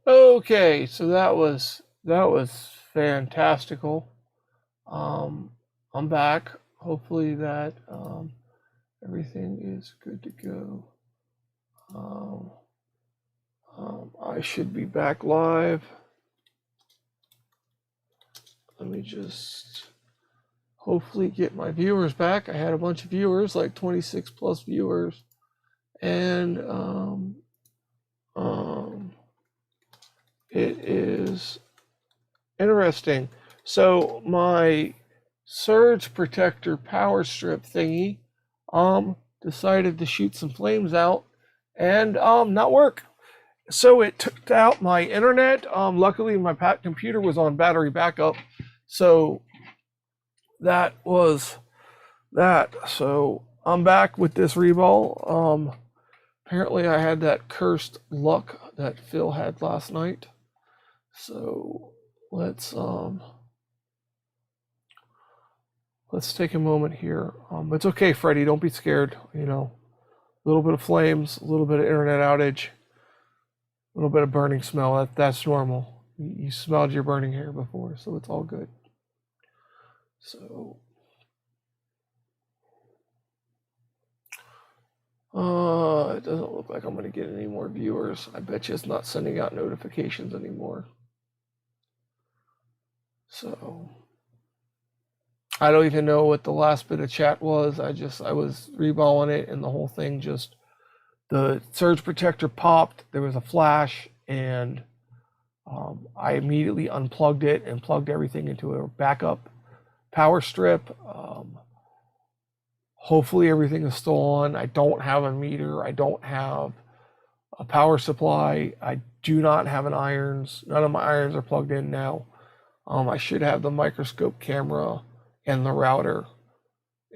Okay, so that was fantastical. I'm back. Hopefully that everything is good to go. Um, I should be back live. Let me just hopefully get my viewers back. I had a bunch of viewers, like 26 plus viewers, and um, it is interesting. So my surge protector power strip thingy decided to shoot some flames out and not work. So it took out my internet. Luckily my computer was on battery backup, so that was that. So I'm back with this reball. Apparently I had that cursed luck that Phil had last night. So let's let's take a moment here. It's okay, Freddie. Don't be scared. A little bit of flames, a little bit of internet outage, a little bit of burning smell. That's normal. You smelled your burning hair before, so it's all good. So, it doesn't look like I'm going to get any more viewers. I bet you it's not sending out notifications anymore. So, I don't even know what the last bit of chat was. I was reballing it, and the whole thing just the surge protector popped. There was a flash, and I immediately unplugged it and plugged everything into a backup power strip. Hopefully everything is still on. I don't have a meter. I don't have a power supply. I do not have an irons. None of my irons are plugged in now. I should have the microscope camera and the router.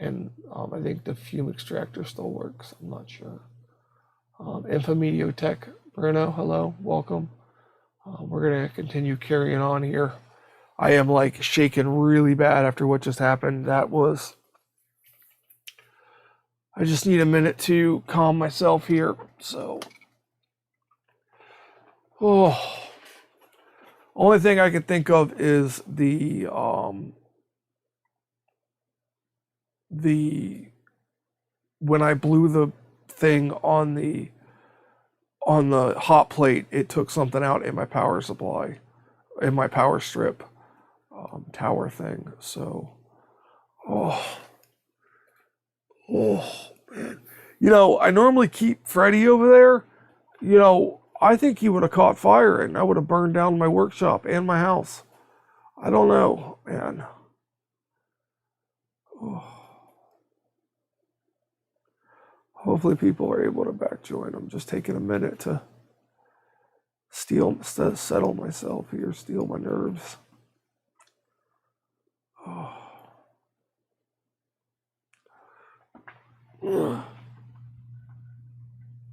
And I think the fume extractor still works. I'm not sure. Infomediotech, Bruno, hello, welcome. We're going to continue carrying on here. I am like shaking really bad after what just happened. I just need a minute to calm myself here. So, only thing I can think of is the when I blew the thing on the hot plate, it took something out in my power supply, in my power strip tower thing. So, oh, man. I normally keep Freddie over there. I think he would have caught fire and I would have burned down my workshop and my house. I don't know, man. Oh. Hopefully people are able to back join. I'm just taking a minute to settle myself here, steal my nerves. Oh.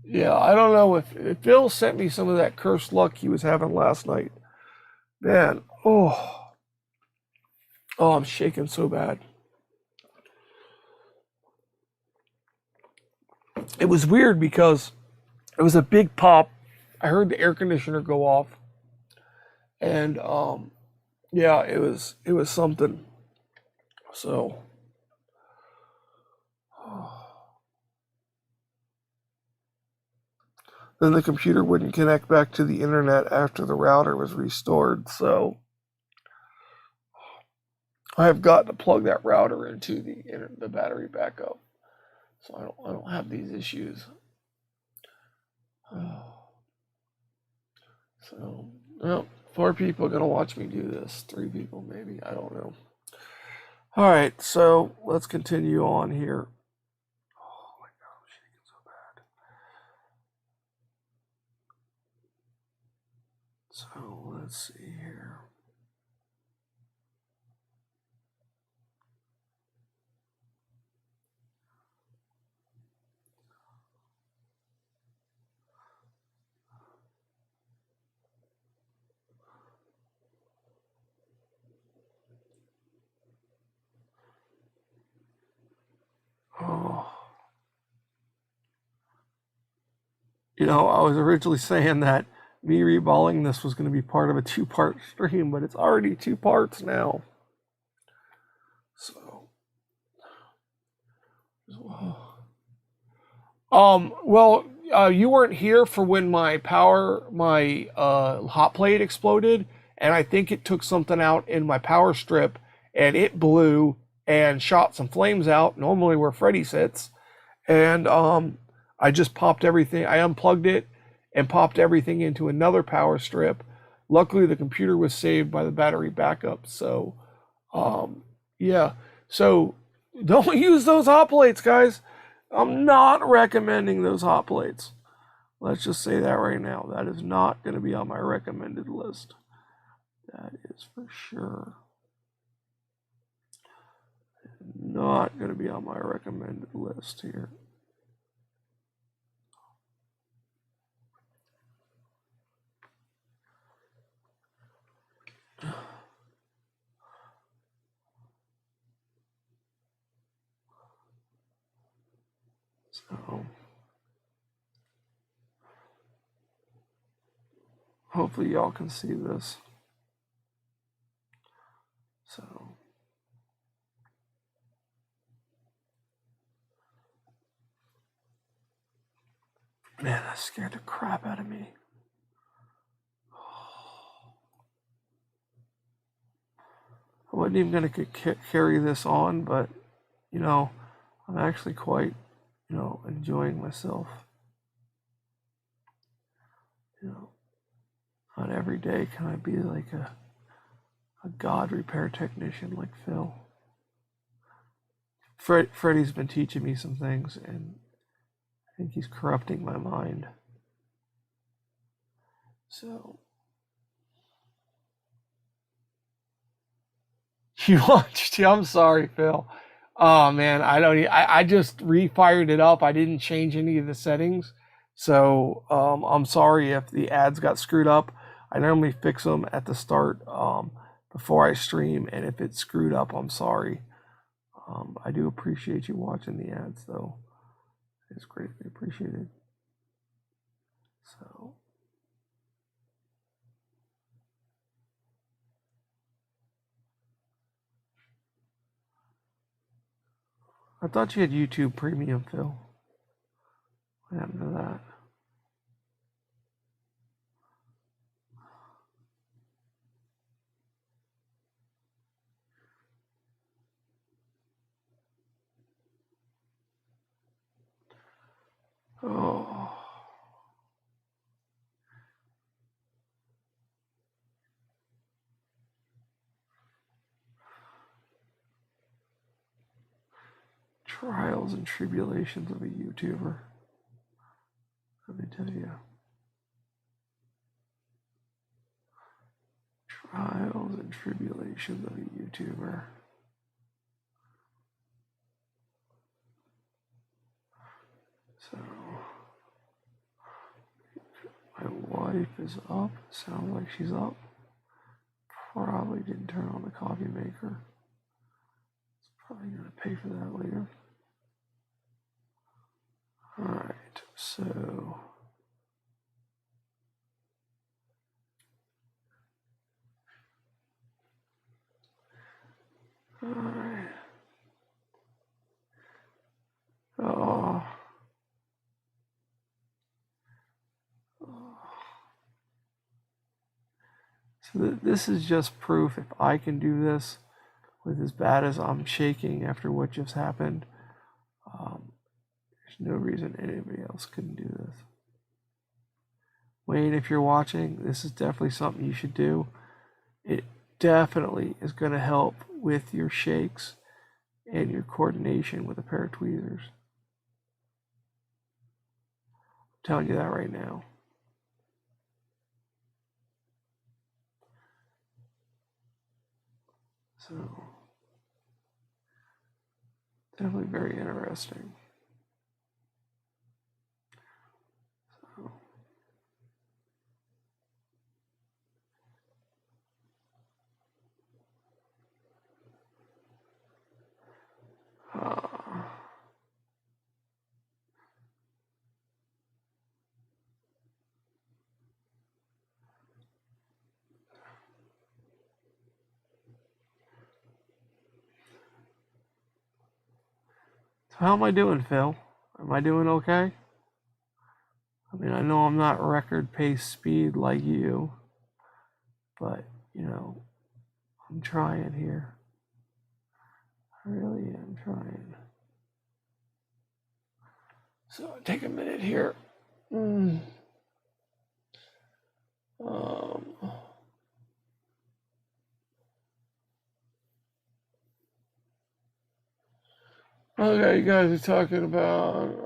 Yeah, I don't know if Bill sent me some of that cursed luck he was having last night. Man, I'm shaking so bad. It was weird because it was a big pop. I heard the air conditioner go off, and yeah, it was something. So, then the computer wouldn't connect back to the internet after the router was restored. So I have got to plug that router into the battery backup, so I don't have these issues. So, well, 4 people are gonna watch me do this. 3 people, maybe. I don't know. All right, so let's continue on here. Oh my God, I'm shaking so bad. So let's see here. Oh, I was originally saying that me reballing this was going to be part of a 2-part stream, but it's already 2 parts now. So, well, you weren't here for when my hot plate exploded, and I think it took something out in my power strip, and it blew and shot some flames out, normally where Freddy sits, and I just popped everything. I unplugged it and popped everything into another power strip. Luckily, the computer was saved by the battery backup, so yeah. So don't use those hot plates, guys. I'm not recommending those hot plates. Let's just say that right now. That is not going to be on my recommended list. That is for sure not going to be on my recommended list here. So hopefully y'all can see this. So man, that scared the crap out of me. I wasn't even going to carry this on, but you know, I'm actually quite, enjoying myself. You know, not every day can I be like a God repair technician like Phil. Freddy's been teaching me some things, and I think he's corrupting my mind. So you watched? I'm sorry, Phil. Oh man, I just refired it up. I didn't change any of the settings, so I'm sorry if the ads got screwed up. I normally fix them at the start before I stream, and if it's screwed up, I'm sorry. I do appreciate you watching the ads, though. It's greatly appreciated. So. I thought you had YouTube Premium, Phil. What happened to that? Oh. Trials and tribulations of a YouTuber. Let me tell you. Trials and tribulations of a YouTuber. So, my wife is up. Sounds like she's up. Probably didn't turn on the coffee maker. It's probably going to pay for that later. Alright, so. Alright. Oh. So this is just proof if I can do this with as bad as I'm shaking after what just happened. There's no reason anybody else couldn't do this. Wayne, if you're watching, this is definitely something you should do. It definitely is going to help with your shakes and your coordination with a pair of tweezers. I'm telling you that right now. So, definitely very interesting. So, How am I doing, Phil? Am I doing okay? I mean, I know I'm not record pace speed like you, but, you know, I'm trying here. I really am trying. So take a minute here. Um, okay, you guys are talking about.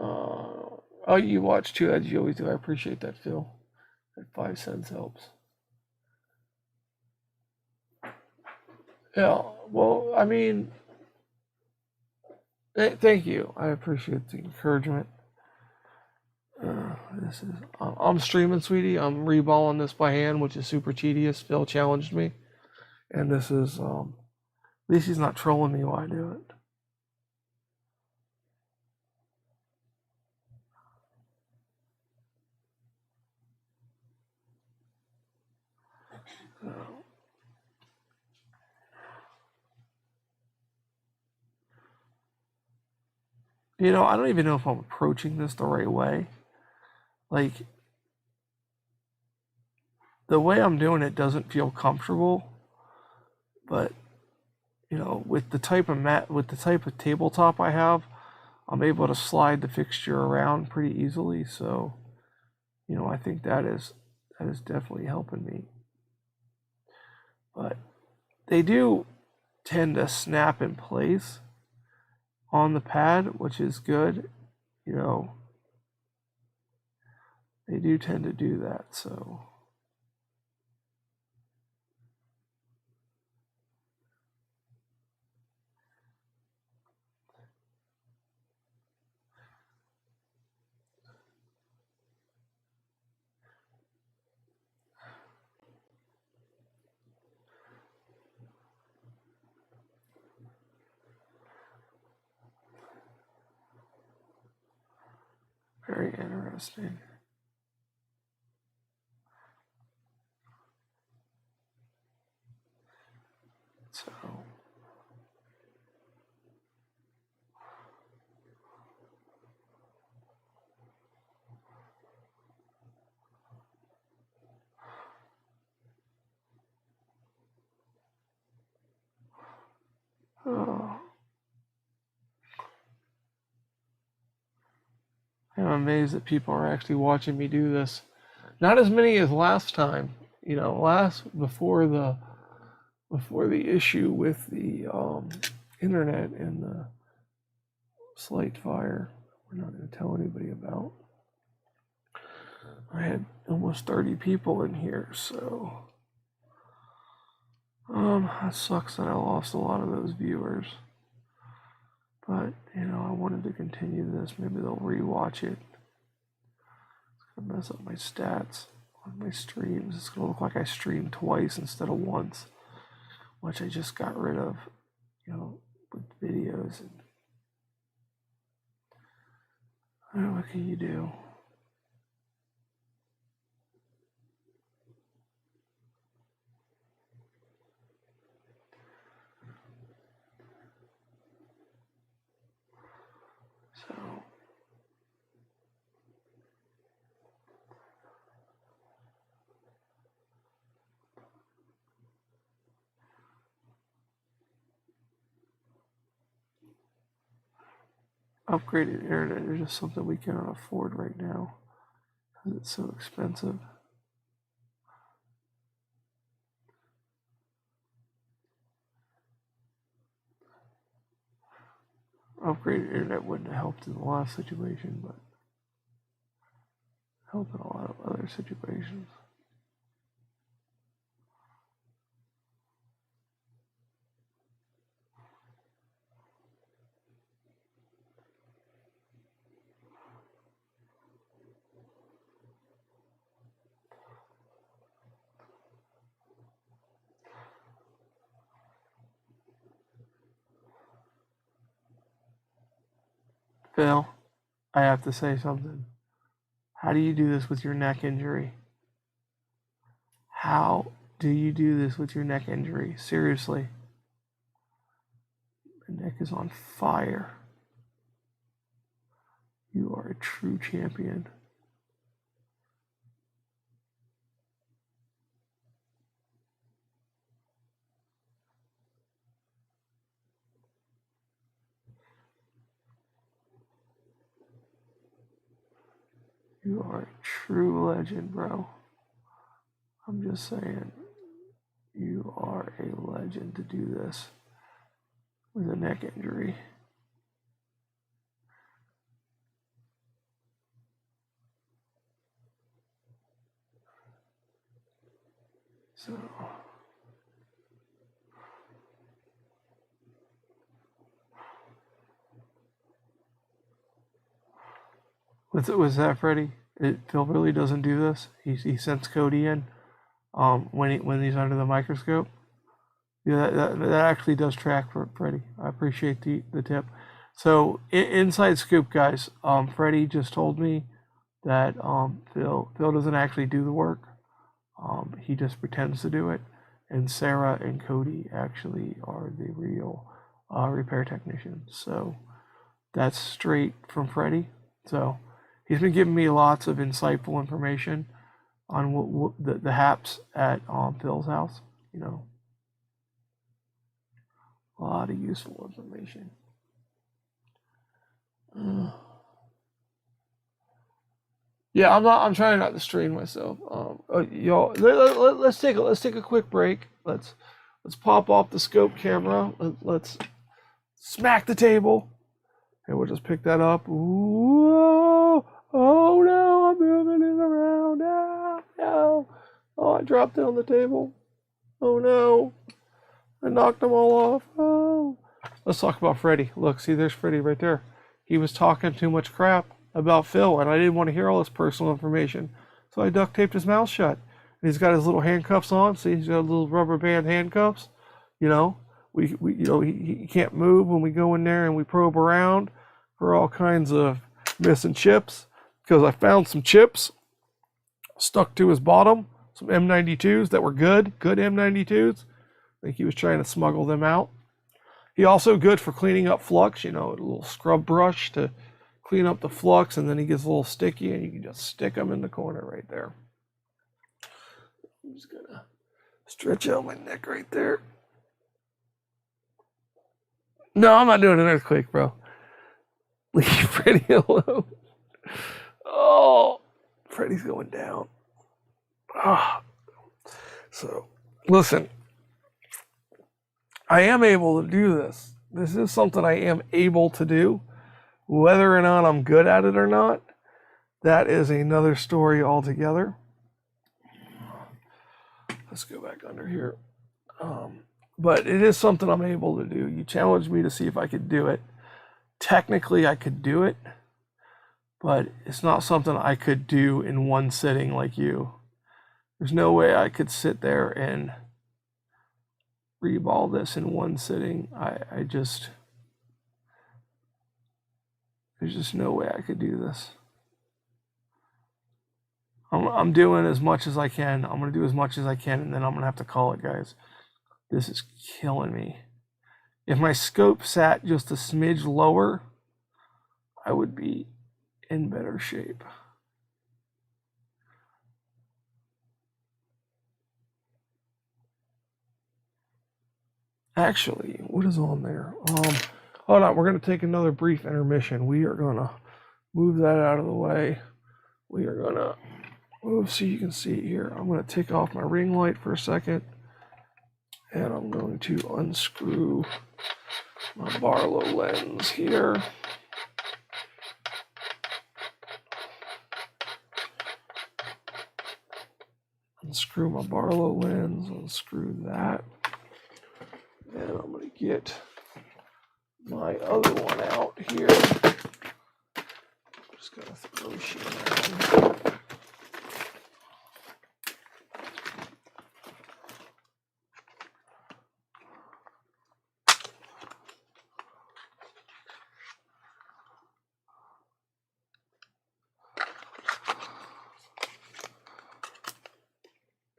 Oh, you watch too, as you always do. I appreciate that, Phil. That 5 cents helps. Yeah, well, I mean, thank you. I appreciate the encouragement. This is I'm streaming, sweetie. I'm reballing this by hand, which is super tedious. Phil challenged me, and this is at least he's not trolling me while I do it. You know, I don't even know if I'm approaching this the right way. Like, the way I'm doing it doesn't feel comfortable, but you know, with the type of tabletop I have, I'm able to slide the fixture around pretty easily. So, you know, I think that is definitely helping me. But they do tend to snap in place on the pad, which is good. You know, they do tend to do that. So, very interesting. So, oh, I'm amazed that people are actually watching me do this. Not as many as last time. You know, before the issue with the internet and the slight fire. We're not going to tell anybody about. I had almost 30 people in here, so that sucks that I lost a lot of those viewers. But you know, I wanted to continue this. Maybe they'll rewatch it. It's gonna mess up my stats on my streams. It's gonna look like I streamed twice instead of once, which I just got rid of. You know, with videos and what can you do? So upgraded internet is just something we cannot afford right now because it's so expensive. Upgraded internet wouldn't have helped in the last situation, but helped in a lot of other situations. Phil, I have to say something. How do you do this with your neck injury? How do you do this with your neck injury? Seriously. My neck is on fire. You are a true champion. You are a true legend, bro. I'm just saying, you are a legend to do this with a neck injury. So, what's that, Freddie? Phil really doesn't do this. He sends Cody in when he's under the microscope. Yeah, that actually does track for Freddie. I appreciate the tip. So inside scoop, guys. Freddie just told me that Phil doesn't actually do the work. He just pretends to do it, and Sarah and Cody actually are the real repair technicians. So that's straight from Freddie. So he's been giving me lots of insightful information on what the haps at Phil's house. You know, a lot of useful information. Yeah, I'm trying not to strain myself. Y'all, let's take a quick break. Let's pop off the scope camera. Let's smack the table, and we'll just pick that up. Ooh, oh no, I'm moving it around. No. Oh, I dropped it on the table. Oh no, I knocked them all off. Oh. Let's talk about Freddie. Look, see, there's Freddie right there. He was talking too much crap about Phil, and I didn't want to hear all this personal information, so I duct taped his mouth shut. And he's got his little handcuffs on. See, he's got little rubber band handcuffs. You know, he can't move when we go in there and we probe around for all kinds of missing chips, because I found some chips stuck to his bottom, some M92s that were good M92s. I think he was trying to smuggle them out. He also good for cleaning up flux, a little scrub brush to clean up the flux, and then he gets a little sticky, and you can just stick them in the corner right there. I'm just gonna stretch out my neck right there. No, I'm not doing an earthquake, bro. Leave Freddie alone. Oh, Freddie's going down. Ah. So, listen. I am able to do this. This is something I am able to do. Whether or not I'm good at it or not, that is another story altogether. Let's go back under here. But it is something I'm able to do. You challenged me to see if I could do it. Technically, I could do it, but it's not something I could do in one sitting like you. There's no way I could sit there and reball this in one sitting. There's just no way I could do this. I'm doing as much as I can. I'm going to do as much as I can, and then I'm going to have to call it, guys. This is killing me. If my scope sat just a smidge lower, I would be in better shape. Actually, what is on there? Hold on, we're going to take another brief intermission. We are going to move that out of the way. We are going to move so you can see here. I'm going to take off my ring light for a second, and I'm going to unscrew my Barlow lens here. Unscrew my Barlow lens, unscrew that. And I'm going to get my other one out here. Just got to throw shit around.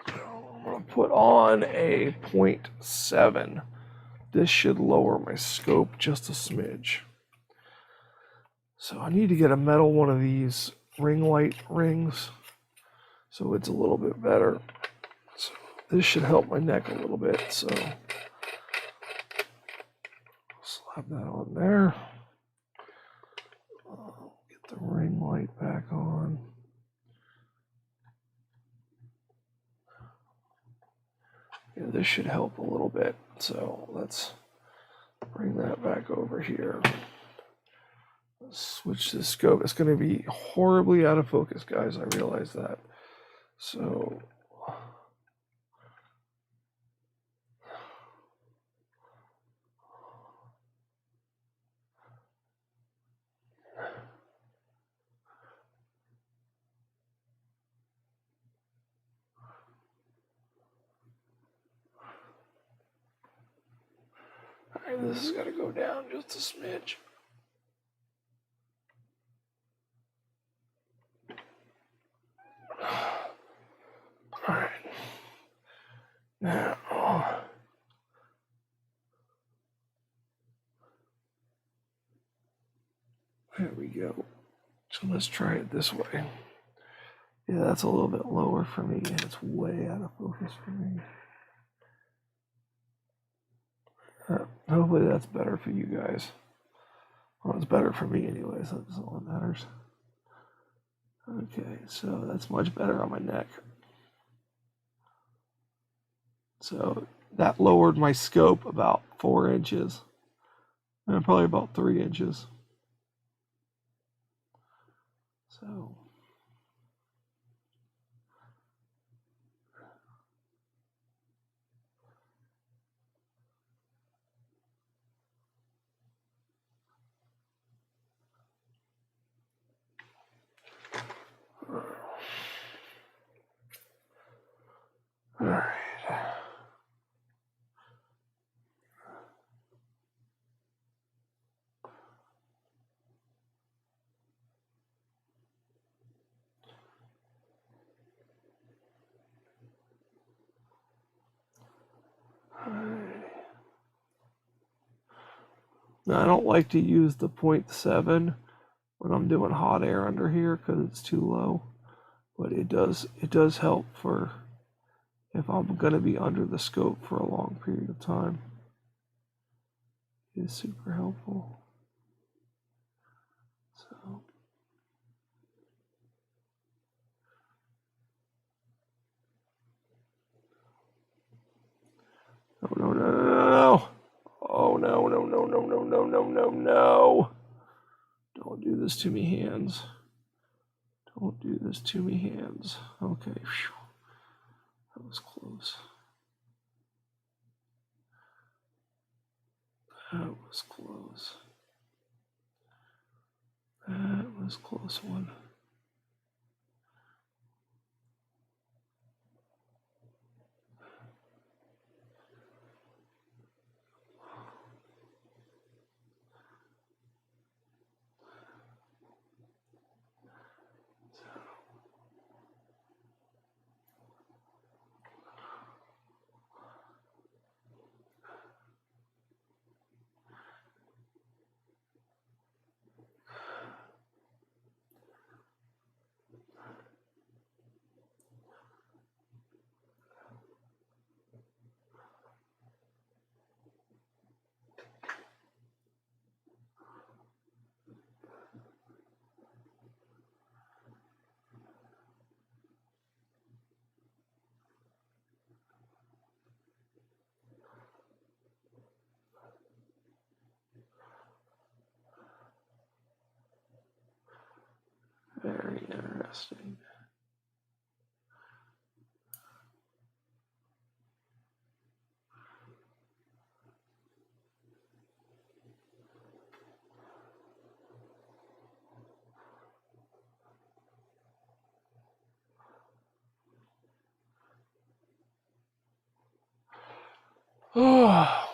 I'm going to put on a 0.7. This should lower my scope just a smidge. So I need to get a metal one of these ring light rings so it's a little bit better. So this should help my neck a little bit. So slap that on there. Get the ring light back on. Yeah, this should help a little bit. So let's bring that back over here. Let's switch the scope. It's going to be horribly out of focus, guys. I realize that. So all right, this has got to go down just a smidge. All right. Now, there we go. So let's try it this way. Yeah, that's a little bit lower for me, and it's way out of focus for me. Hopefully that's better for you guys. Well, it's better for me anyways. That's all that matters. Okay, so that's much better on my neck. So that lowered my scope about 4 inches. And probably about 3 inches. So all right. Now, I don't like to use the 0.7 when I'm doing hot air under here because it's too low, but it does help for if I'm going to be under the scope for a long period of time. It is super helpful. So oh no no no no no. Oh no no no no no no no no no. Don't do this to me, hands. Don't do this to me, hands. Okay. Whew. That was close. That was close. That was a close one. Very interesting. Oh.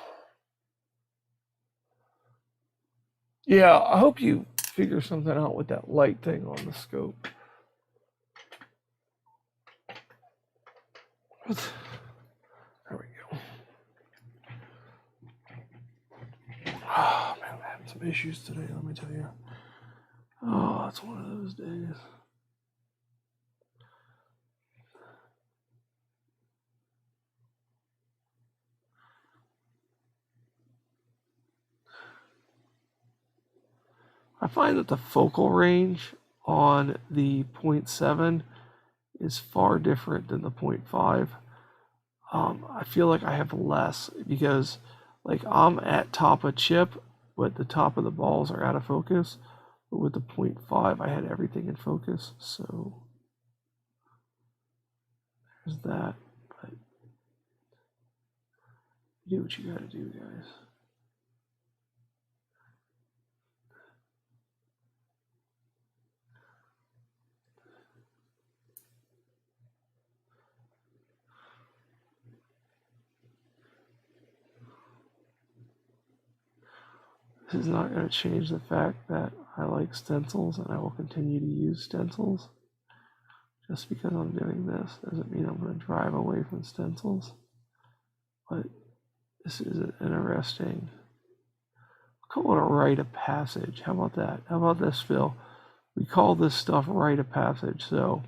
Yeah, I hope you figure something out with that light thing on the scope. There we go. Oh man, I'm having some issues today, let me tell you. it's one of those days. I find that the focal range on the 0.7 is far different than the 0.5. I feel like I have less because like I'm at top of chip, but the top of the balls are out of focus. But with the 0.5, I had everything in focus. So there's that. But do what you gotta do, guys. This is not going to change the fact that I like stencils and I will continue to use stencils. Just because I'm doing this doesn't mean I'm going to drive away from stencils. But this is an interesting, I'll call it a rite of passage. How about that? How about this, Phil? We call this stuff rite of passage. So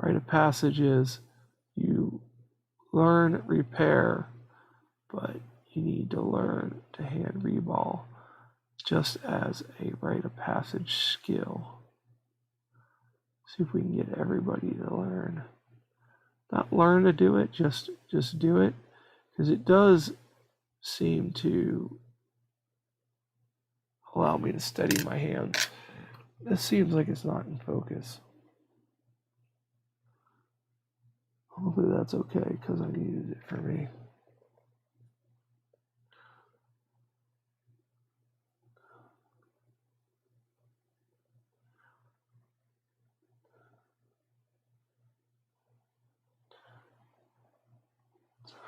rite of passage is you learn repair, but you need to learn to hand reball just as a rite of passage skill. See if we can get everybody to learn. Not learn to do it, just do it. Because it does seem to allow me to steady my hands. This seems like it's not in focus. Hopefully that's okay because I needed it for me.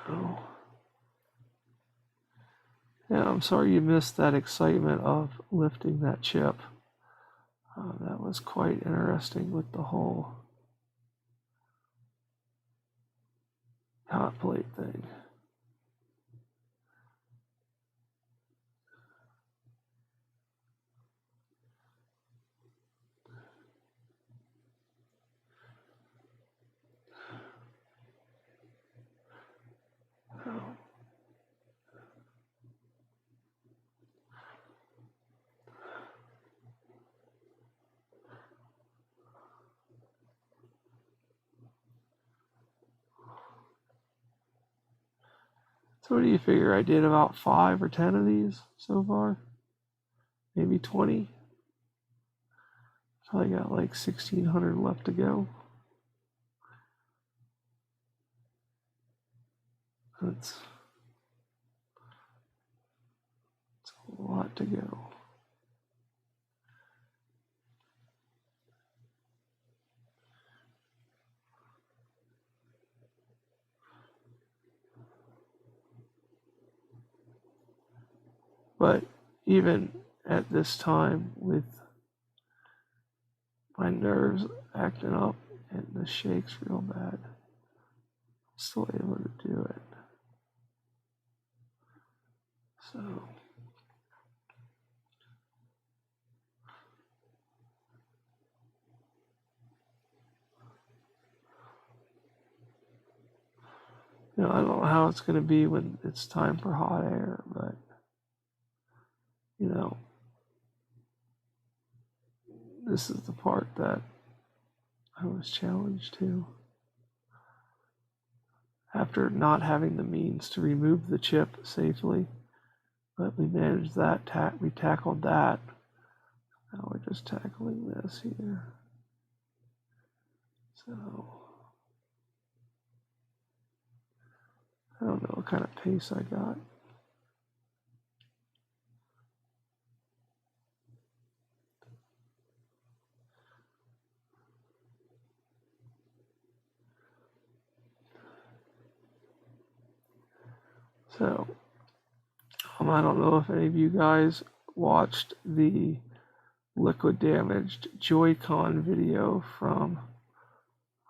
So, yeah, I'm sorry you missed that excitement of lifting that chip. That was quite interesting with the whole hot plate thing. So what do you figure? I did about 5 or 10 of these so far? Maybe 20? Probably got like 1,600 left to go. That's a lot to go. But even at this time, with my nerves acting up and the shakes real bad, I'm still able to do it. So, I don't know how it's going to be when it's time for hot air, but, this is the part that I was challenged to. After not having the means to remove the chip safely, but we managed that, we tackled that. Now we're just tackling this here. So, I don't know what kind of pace I got. So, I don't know if any of you guys watched the liquid damaged Joy-Con video from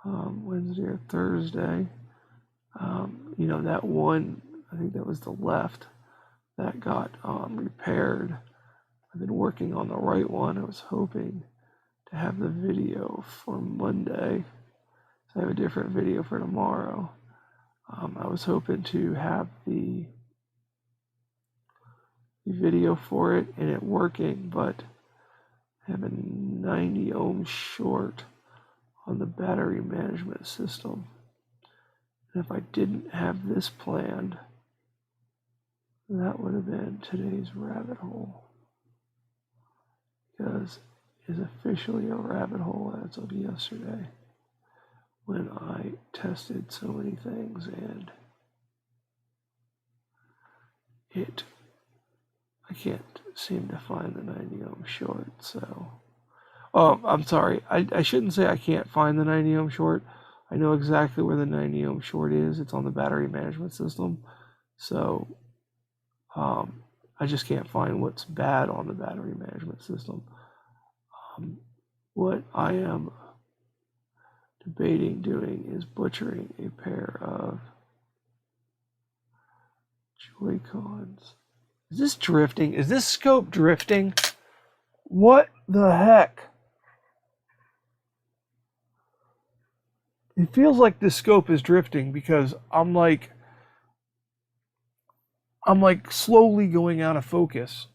Wednesday or Thursday. That one, I think that was the left, that got repaired. I've been working on the right one. I was hoping have the video for Monday. So I have a different video for tomorrow. I was hoping to have the video for it and it working, but I have a 90 ohms short on the battery management system. And if I didn't have this planned, that would have been today's rabbit hole. Because it's officially a rabbit hole as of yesterday, when I tested so many things and I can't seem to find the 90 ohm short. So, I'm sorry. I shouldn't say I can't find the 90 ohm short. I know exactly where the 90 ohm short is. It's on the battery management system. So, I just can't find what's bad on the battery management system. What I am debating doing is butchering a pair of Joy-Cons. Is this drifting? Is this scope drifting? What the heck? It feels like this scope is drifting because I'm like slowly going out of focus.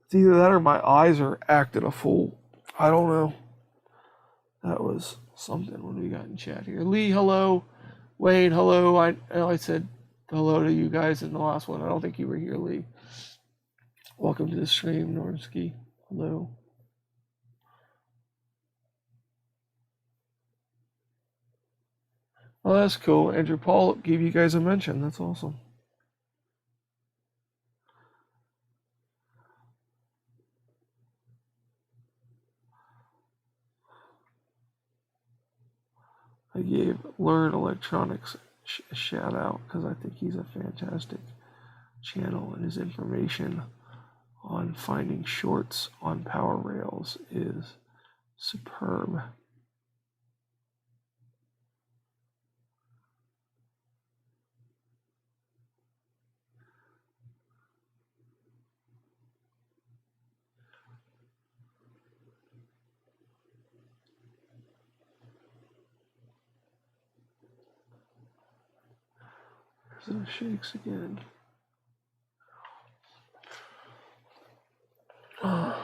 It's either that or my eyes are acting a fool. I don't know. That was something when we got in chat here. Lee, hello. Wayne, hello. I said hello to you guys in the last one. I don't think you were here, Lee. Welcome to the stream, Normsky. Hello. Oh, that's cool. Andrew Paul gave you guys a mention. That's awesome. I gave Learn Electronics a shout out because I think he's a fantastic channel, and his information on finding shorts on power rails is superb. There's those shakes again. Oh.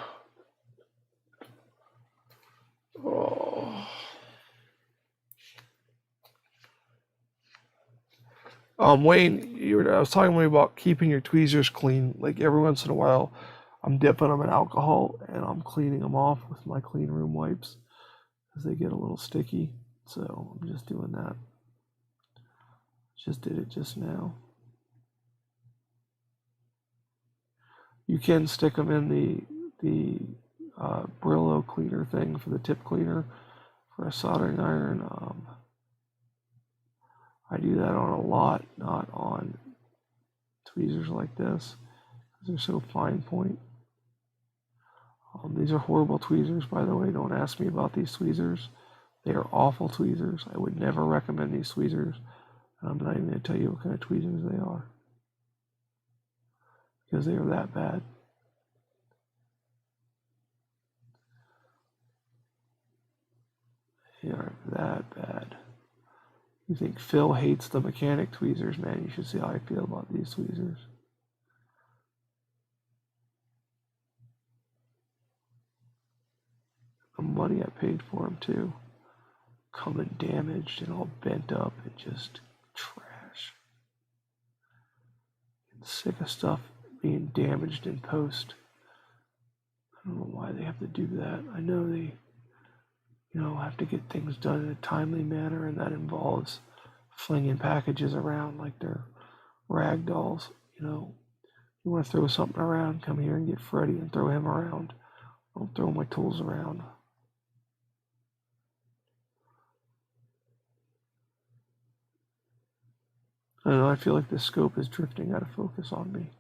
Wayne, I was talking to you about keeping your tweezers clean. Like every once in a while, I'm dipping them in alcohol and I'm cleaning them off with my clean room wipes because they get a little sticky. So I'm just doing that. Just did it just now. You can stick them in the Brillo cleaner thing for the tip cleaner for a soldering iron. I do that on a lot, not on tweezers like this, because they're so fine point. These are horrible tweezers, by the way. Don't ask me about these tweezers. They are awful tweezers. I would never recommend these tweezers. And I'm not even going to tell you what kind of tweezers they are, because they are that bad. They are that bad. You think Phil hates the mechanic tweezers, man? You should see how I feel about these tweezers. The money I paid for them too, coming damaged and all bent up and just trash. I'm sick of stuff being damaged in post. I don't know why they have to do that. I know they, have to get things done in a timely manner, and that involves flinging packages around like they're rag dolls. You want to throw something around, come here and get Freddy and throw him around. Don't throw my tools around. I don't know, I feel like the scope is drifting out of focus on me.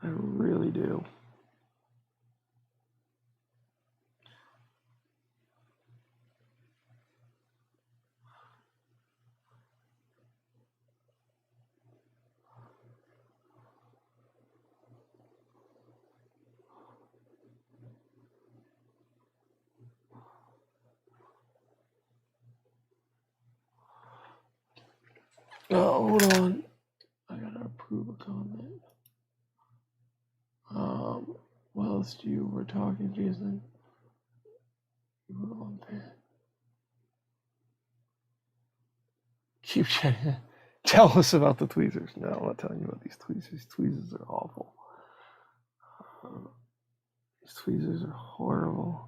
I really do. Oh, hold on. I gotta approve a comment. Whilst you were talking, Jason, you were on there. Keep chatting. Tell us about the tweezers. No, I'm not telling you about these tweezers. Tweezers are awful. These tweezers are horrible.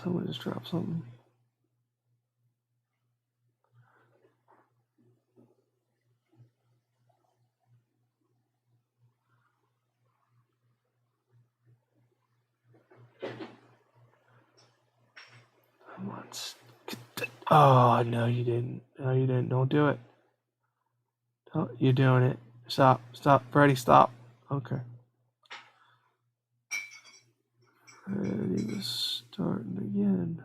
Someone just dropped something. Oh, no, you didn't. No, you didn't. Don't do it. Don't, you're doing it. Stop. Stop. Freddy, stop. Okay. Freddy was starting again.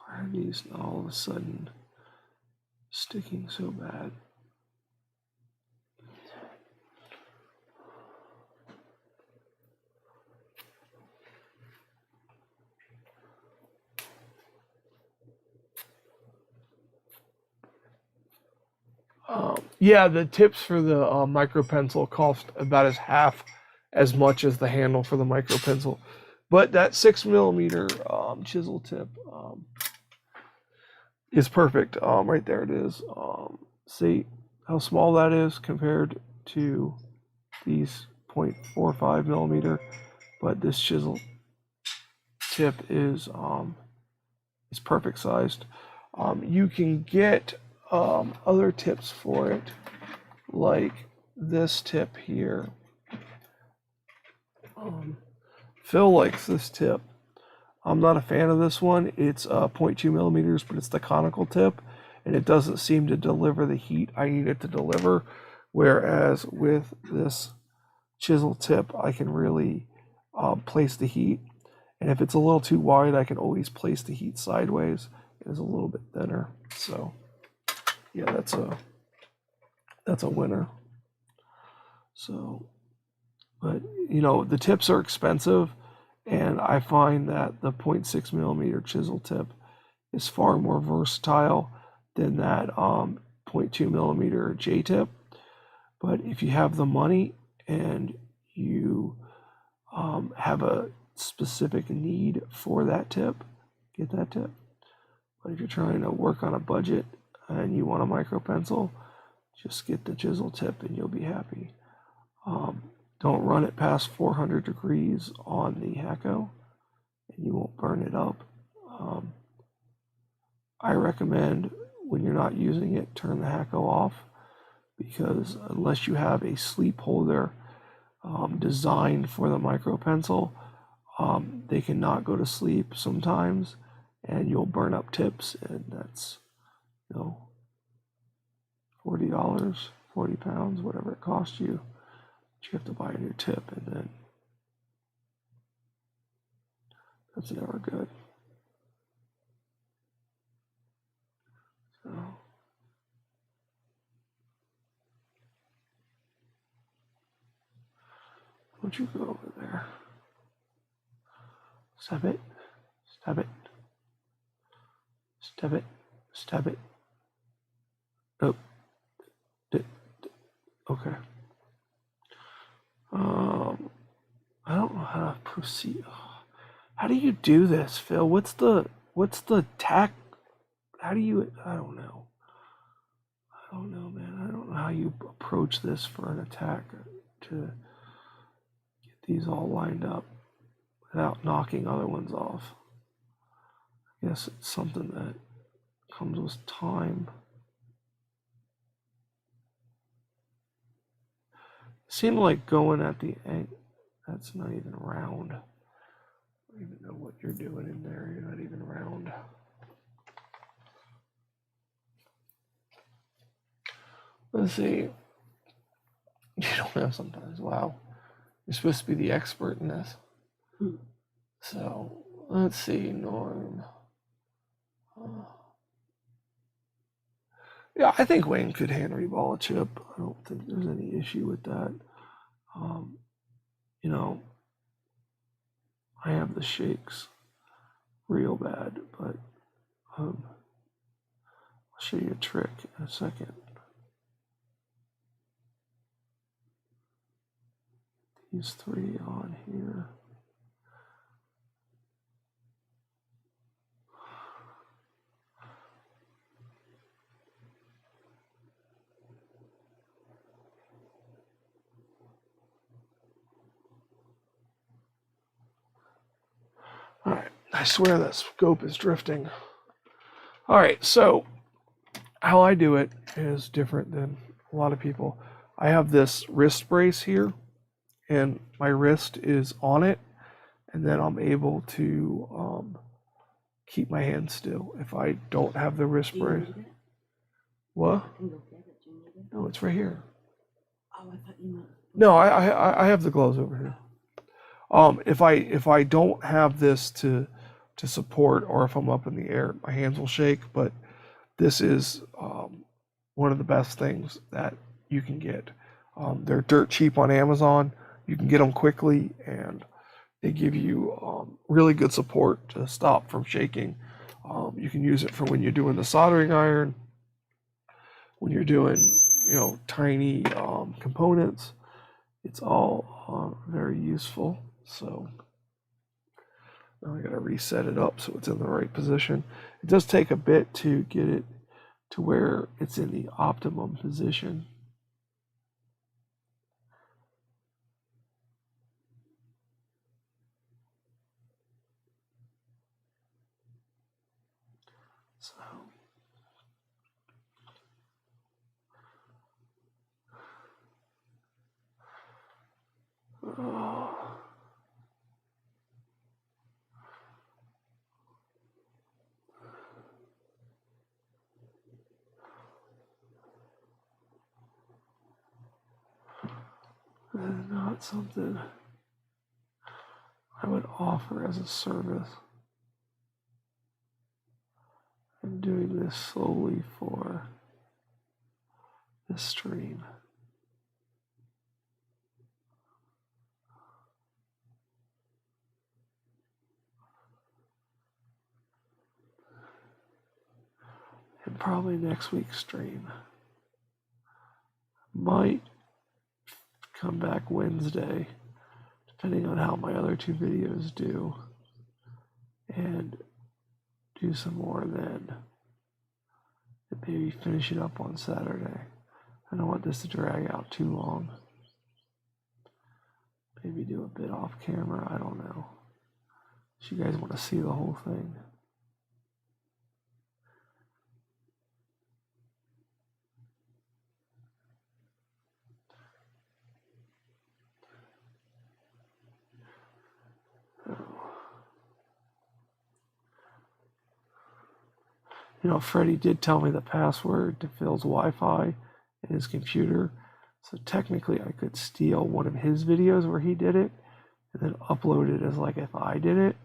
Why are these all of a sudden sticking so bad? Yeah, the tips for the micro pencil cost about half as much as the handle for the micro pencil, but that 6mm chisel tip is perfect. Right there it is. See how small that is compared to these 0.45mm, but this chisel tip is perfect sized. You can get other tips for it, like this tip here. Phil likes this tip. I'm not a fan of this one. It's 0.2mm, but it's the conical tip, and it doesn't seem to deliver the heat I need it to deliver. Whereas with this chisel tip, I can really place the heat. And if it's a little too wide, I can always place the heat sideways. It's a little bit thinner. So yeah, that's a winner. So, but you know, the tips are expensive, and I find that the 0.6mm chisel tip is far more versatile than that 0.2mm J tip. But if you have the money and you have a specific need for that tip, get that tip. But if you're trying to work on a budget and you want a micro pencil, just get the chisel tip and you'll be happy. Don't run it past 400 degrees on the Hacko and you won't burn it up. I recommend when you're not using it, turn the Hacko off, because unless you have a sleep holder designed for the micro pencil, they cannot go to sleep sometimes and you'll burn up tips, and that's, you know, $40, 40 pounds, whatever it costs you. But you have to buy a new tip, and then that's never good. So, don't you go over there. Stab it, stab it, stab it, stab it. Oh, okay. I don't know how to proceed. How do you do this, Phil? What's the tack? How do you? I don't know. I don't know, man. I don't know how you approach this for an attack to get these all lined up without knocking other ones off. I guess it's something that comes with time. It seemed like going at the end. That's not even round. I don't even know what you're doing in there. You're not even round. Let's see. You don't have sometimes. Wow. You're supposed to be the expert in this. So let's see, Norm. Yeah, I think Wayne could hand reball a chip. I don't think there's any issue with that. You know, I have the shakes real bad, but I'll show you a trick in a second. These 3 on here. All right, I swear that scope is drifting. All right, so how I do it is different than a lot of people. I have this wrist brace here, and my wrist is on it, and then I'm able to keep my hand still if I don't have the wrist brace. What? No, it's right here. Oh, I thought you meant. No, I have the gloves over here. If I don't have this to support, or if I'm up in the air, my hands will shake. But this is one of the best things that you can get. They're dirt cheap on Amazon. You can get them quickly, and they give you really good support to stop from shaking. You can use it for when you're doing the soldering iron, when you're doing tiny components. It's all very useful. So now I got to reset it up so it's in the right position. It does take a bit to get it to where it's in the optimum position. So not something I would offer as a service. I'm doing this solely for this stream. And probably next week's stream might come back Wednesday, depending on how my other 2 videos do, and do some more then, and maybe finish it up on Saturday. I don't want this to drag out too long. Maybe do a bit off camera, I don't know. If you guys want to see the whole thing. Freddie did tell me the password to Phil's Wi-Fi in his computer. So technically I could steal one of his videos where he did it and then upload it as like if I did it.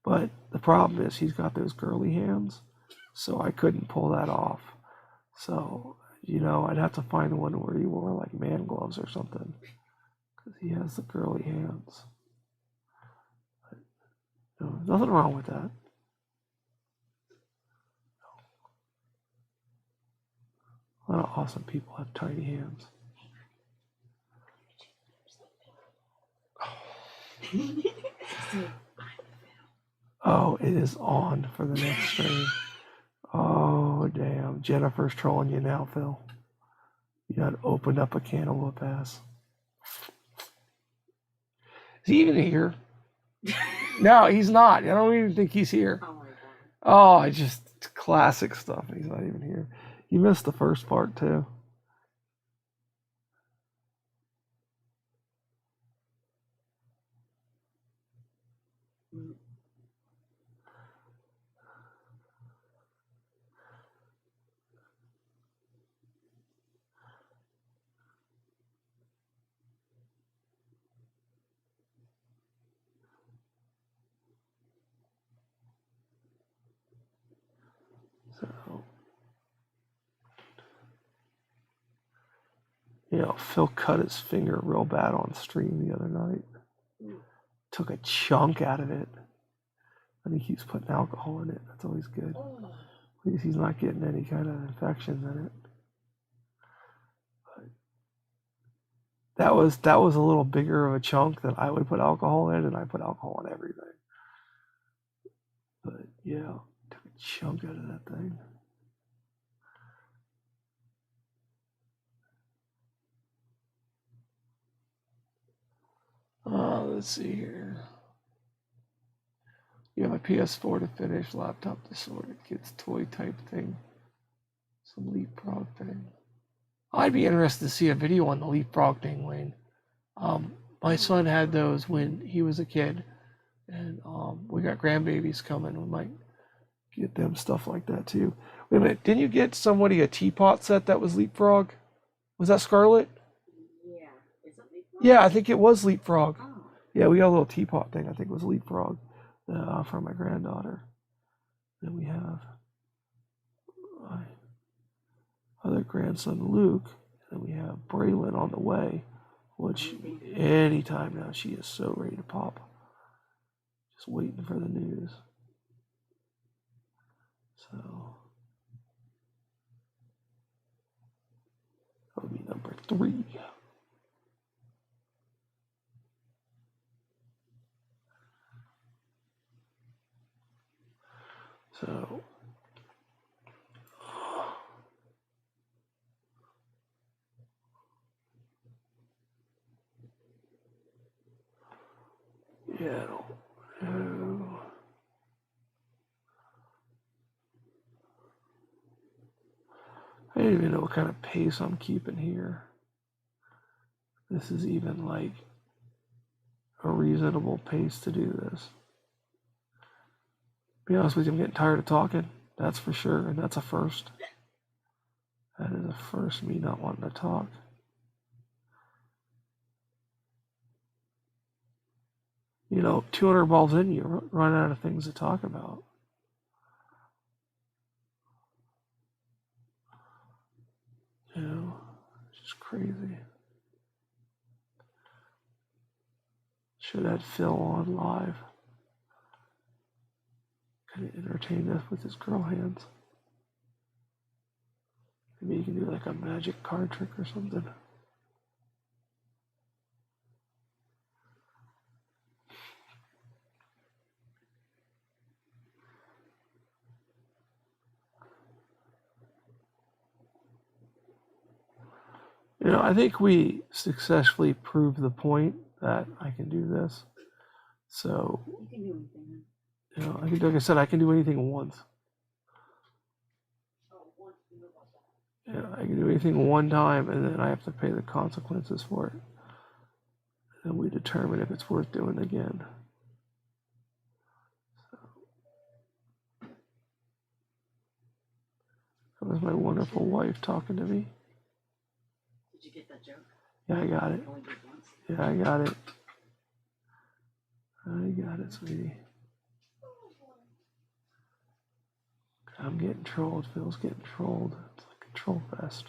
But the problem is he's got those girly hands, so I couldn't pull that off. So, I'd have to find one where he wore like man gloves or something, because he has the girly hands. But, nothing wrong with that. A lot of awesome people have tiny hands. Oh, it is on for the next stream. Oh, damn. Jennifer's trolling you now, Phil. You done opened up a can of whoop ass. Is he even here? No, he's not. I don't even think he's here. Oh, my God. Oh, just classic stuff. He's not even here. You missed the first part, too. So, you know, Phil cut his finger real bad on stream the other night. Took a chunk out of it. I think he's putting alcohol in it. That's always good. At least he's not getting any kind of infections in it. But that was a little bigger of a chunk than I would put alcohol in, and I put alcohol in everything. But yeah, took a chunk out of that thing. Let's see here. You have a PS4 to finish, laptop to sort, kid's toy type thing, some leapfrog thing. I'd be interested to see a video on the leapfrog thing, Wayne. My son had those when he was a kid, and we got grandbabies coming. We might get them stuff like that too. Wait a minute, didn't you get somebody a teapot set that was leapfrog? Was that Scarlet? Yeah. Is it leapfrog? Yeah, I think it was leapfrog. Oh. Yeah, we got a little teapot thing. I think it was leapfrog for my granddaughter. Then we have my other grandson Luke, and we have Braylon on the way, which anytime now she is so ready to pop. Just waiting for the news. So that'll be number 3. So yeah, I don't know. I don't even know what kind of pace I'm keeping here. This is even like a reasonable pace to do this. To be honest with you, I'm getting tired of talking. That's for sure, and that's a first. That is a first, me not wanting to talk. You know, 200 balls in, you run out of things to talk about. You know, it's just crazy. Should have Phil on live. Kind of entertain us with his girl hands. Maybe you can do like a magic card trick or something. You know, I think we successfully proved the point that I can do this. So, You can do anything. you know, like I said, I can do anything once. Oh, once you know about that. Yeah, I can do anything one time, and then I have to pay the consequences for it. And we determine if it's worth doing again. So, that was my wonderful wife talking to me. Did you get that joke? Yeah, I got it. Only did once. Yeah, I got it. I got it, sweetie. I'm getting trolled. Phil's getting trolled. It's like a troll fest.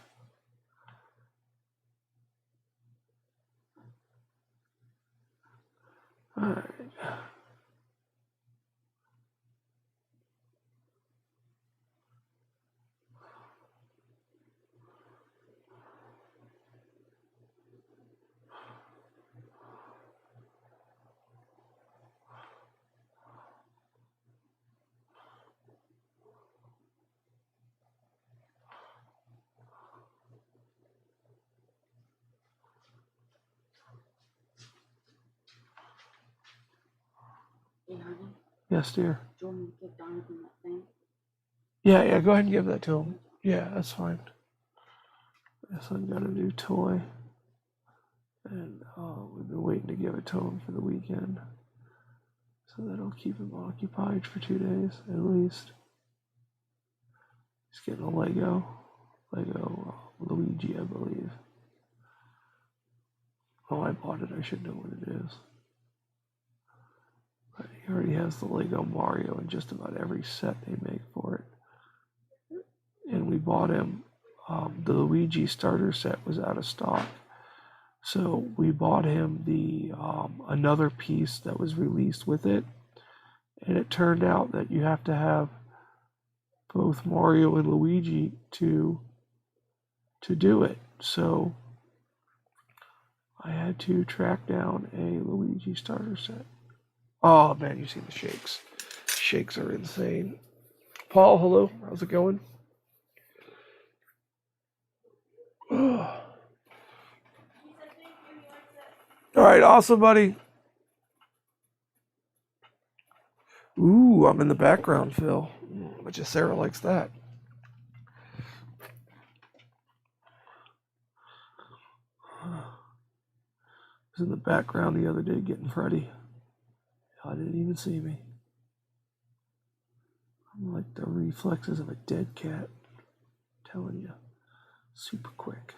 All right. Hey, honey, Yes, dear. do you want me to give Donovan that thing? Yeah, go ahead and give that to him. Yeah, that's fine. Yes, I've got a new toy. And we've been waiting to give it to him for the weekend. So that'll keep him occupied for 2 days at least. He's getting a Lego Luigi, I believe. Oh, I bought it. I should know what it is. But he already has the Lego Mario in just about every set they make for it. bought him, the Luigi starter set was out of stock. So we bought him the another piece that was released with it. And it turned out that you have to have both Mario and Luigi to do it. So I had to track down a Luigi starter set. Oh man, you see the shakes. Shakes are insane. Paul, hello. How's it going? All right, awesome, buddy. Ooh, I'm in the background, Phil. I bet you Sarah likes that. I was in the background the other day getting Freddy. I didn't even see me. I'm like the reflexes of a dead cat. I'm telling you, super quick.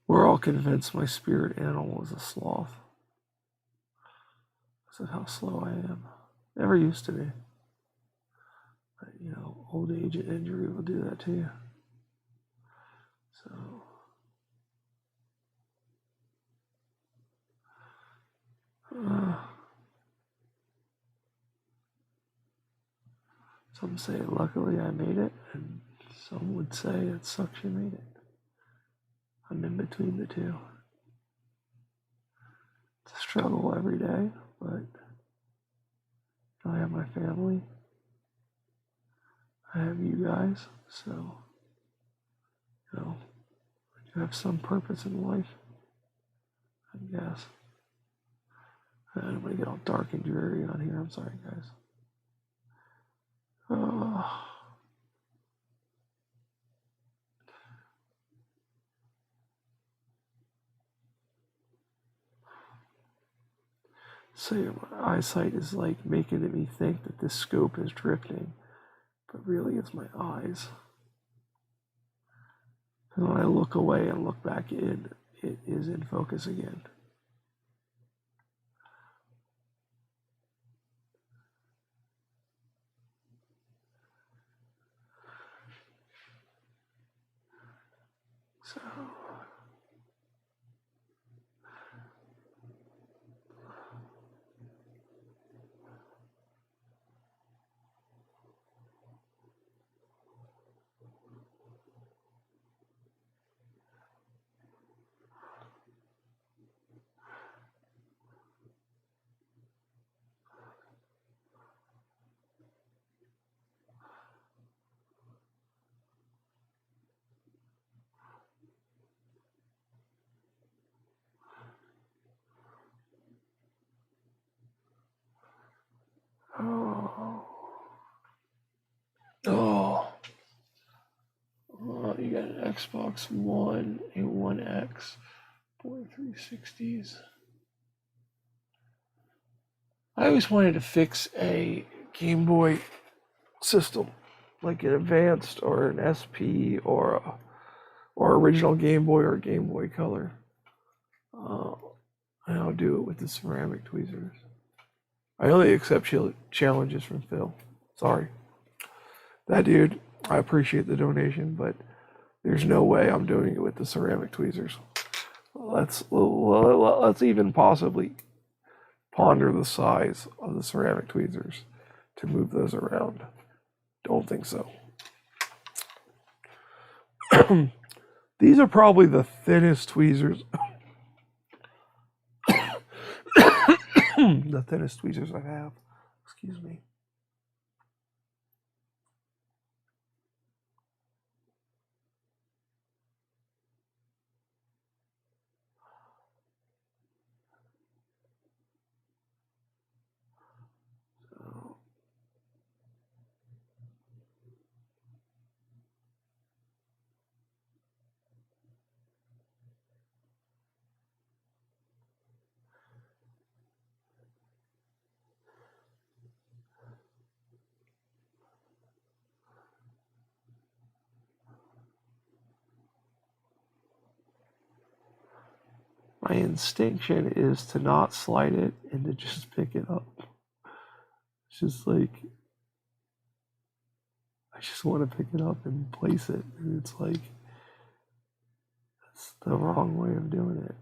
We're all convinced my spirit animal is a sloth. That's how slow I am. Never used to be. But, you know, old age and injury will do that to you. So, some say luckily I made it, and some would say it sucks you made it. I'm in between the two. It's a struggle every day, but I have my family. I have you guys, so, you know, I have some purpose in life, I guess. I'm gonna get all dark and dreary on here. I'm sorry, guys. So my eyesight is like making me think that this scope is drifting, but really it's my eyes. And when I look away and look back in, it is in focus again. So, you got an Xbox One, a One X, 360s. I always wanted to fix a Game Boy system, like an advanced or an SP or original Game Boy or Game Boy Color. And I'll do it with the ceramic tweezers. I only accept challenges from Phil. Sorry. That dude, I appreciate the donation, but there's no way I'm doing it with the ceramic tweezers. Let's even possibly ponder the size of the ceramic tweezers to move those around. Don't think so. These are probably the thinnest tweezers. The thinnest tweezers I have. Excuse me. My instinction is to not slide it and to just pick it up. It's just like I just want to pick it up and place it, and it's like that's the wrong way of doing it.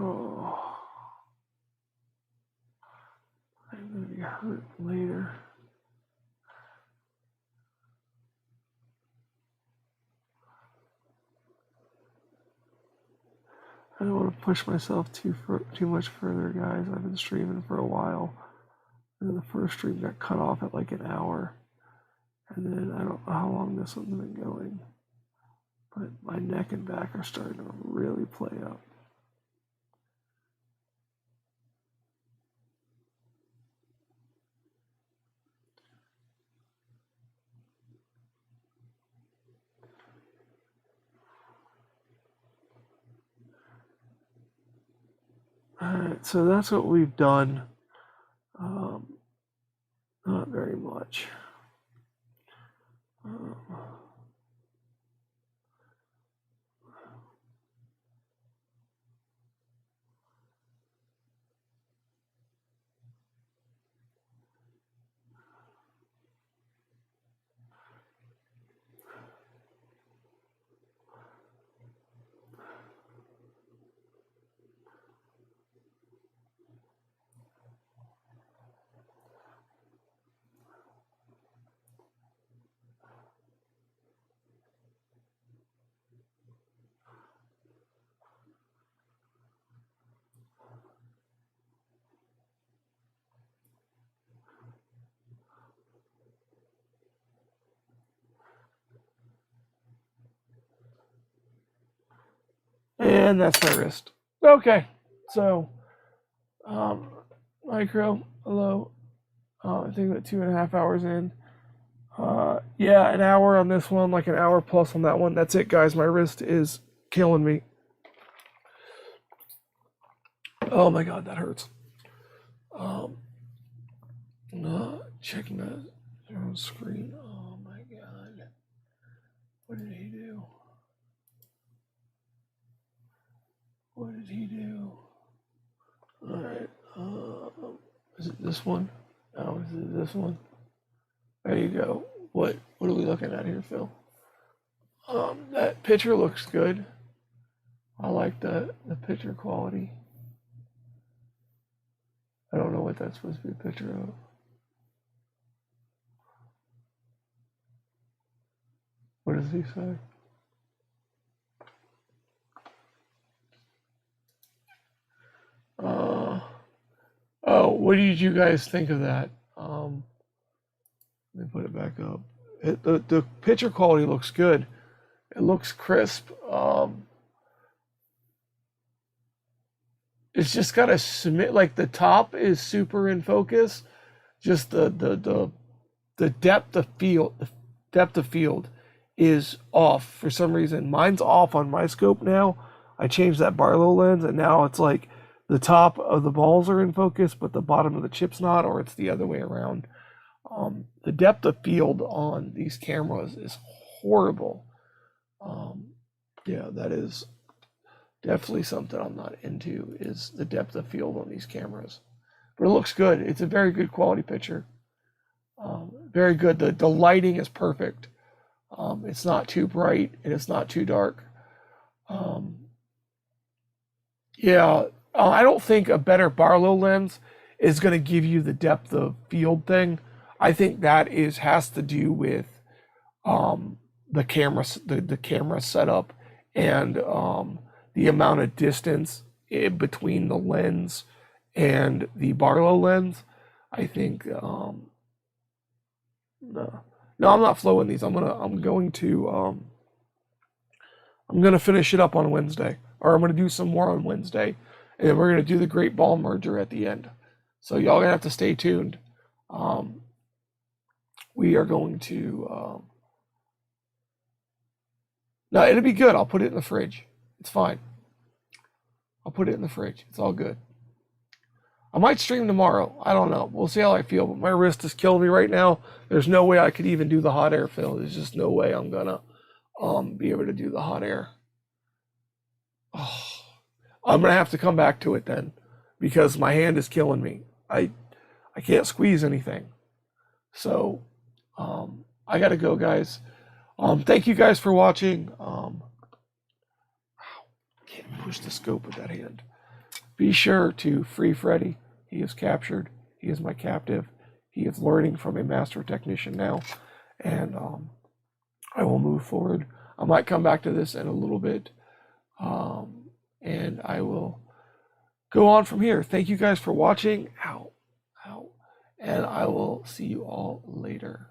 Oh, I'm gonna be hurt later. I don't want to push myself too much further, guys. I've been streaming for a while, and the first stream got cut off at like an hour, and then I don't know how long this one's been going, but my neck and back are starting to really play up. Alright, so that's what we've done. Not very much. And that's my wrist. Okay, so micro, hello. I think about 2.5 hours in. Yeah, an hour on this one, like an hour plus on that one. That's it, guys. My wrist is killing me. Oh my god, that hurts. Checking the screen. Oh my god. What did he do? What did he do? Alright. Is it this one? No, is it this one? There you go. What are we looking at here, Phil? That picture looks good. I like the picture quality. I don't know what that's supposed to be a picture of. What does he say? Oh, what did you guys think of that? Let me put it back up. The picture quality looks good. It looks crisp. It's just got a submit, like the top is super in focus. Just the depth of field is off for some reason. Mine's off on my scope now. I changed that Barlow lens, and now it's like the top of the balls are in focus, but the bottom of the chip's not, or it's the other way around. The depth of field on these cameras is horrible. Yeah, that is definitely something I'm not into, is the depth of field on these cameras. But it looks good. It's a very good quality picture. Very good. The lighting is perfect. It's not too bright and it's not too dark. Yeah, I don't think a better Barlow lens is going to give you the depth of field thing. I think that has to do with the camera setup and the amount of distance between the lens and the Barlow lens. I think no, I'm not flowing these. I'm going to finish it up on Wednesday, or I'm gonna do some more on Wednesday, and then we're gonna do the Great Ball merger at the end. So y'all gonna have to stay tuned. We are going to. No, it'll be good. I'll put it in the fridge. It's fine. I'll put it in the fridge. It's all good. I might stream tomorrow. I don't know. We'll see how I feel. But my wrist is killing me right now. There's no way I could even do the hot air fill. There's just no way I'm gonna be able to do the hot air. Oh, I'm gonna have to come back to it then, because my hand is killing me. I can't squeeze anything. So I gotta go, guys. Thank you guys for watching. Can't push the scope with that hand. Be sure to free Freddy. He is captured. He is my captive. He is learning from a master technician now, and I will move forward. I might come back to this in a little bit, and I will go on from here. Thank you guys for watching. Ow, ow, and I will see you all later.